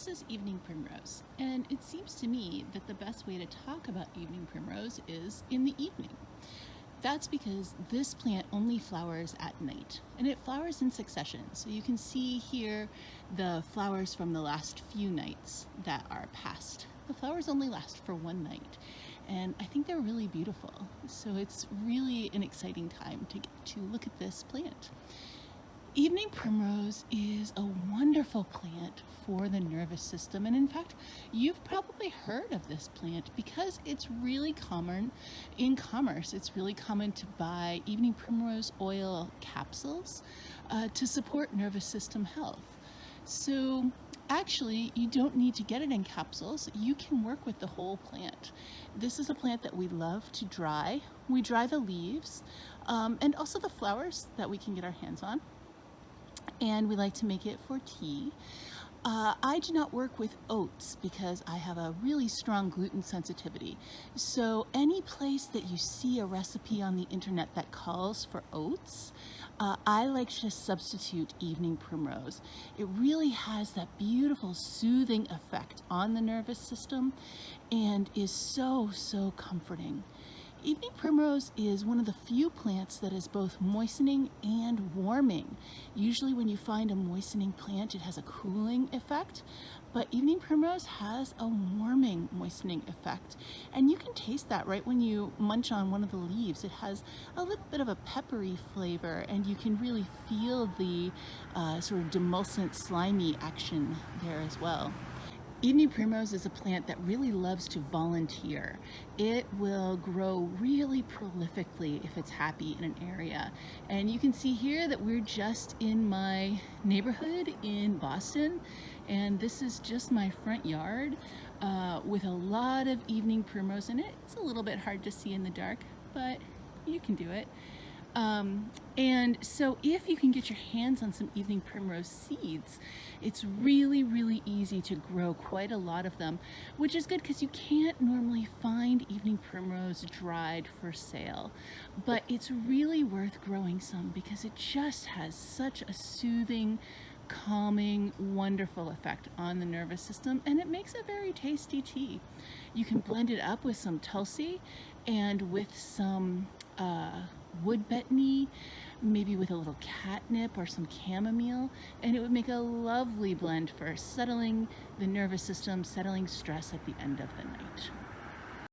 This is evening primrose, and it seems to me that the best way to talk about evening primrose is in the evening. That's because this plant only flowers at night, and it flowers in succession. So you can see here the flowers from the last few nights that are past. The flowers only last for one night, and I think they're really beautiful. So it's really an exciting time to get to look at this plant. Evening primrose is a wonderful plant for the nervous system, and in fact you've probably heard of this plant because it's really common in commerce. It's really common to buy evening primrose oil capsules to support nervous system health. So actually you don't need to get it in capsules. You can work with the whole plant. This is a plant that we love to dry. We dry the leaves and also the flowers that we can get our hands on, and we like to make it for tea. I do not work with oats because I have a really strong gluten sensitivity. So any place that you see a recipe on the internet that calls for oats, I like to substitute evening primrose. It really has that beautiful soothing effect on the nervous system and is so comforting. Evening primrose is one of the few plants that is both moistening and warming. Usually when you find a moistening plant, it has a cooling effect, but evening primrose has a warming, moistening effect. And you can taste that right when you munch on one of the leaves. It has a little bit of a peppery flavor, and you can really feel the sort of demulcent, slimy action there as well. Evening primrose is a plant that really loves to volunteer. It will grow really prolifically if it's happy in an area. And you can see here that we're just in my neighborhood in Boston, and this is just my front yard with a lot of evening primrose in it. It's a little bit hard to see in the dark, but you can do it. And so if you can get your hands on some evening primrose seeds, it's really easy to grow quite a lot of them, which is good because you can't normally find evening primrose dried for sale. But it's really worth growing some because it just has such a soothing, calming, wonderful effect on the nervous system, and it makes a very tasty tea. You can blend it up with some tulsi and with some wood betony, maybe with a little catnip or some chamomile, and it would make a lovely blend for settling the nervous system, settling stress at the end of the night.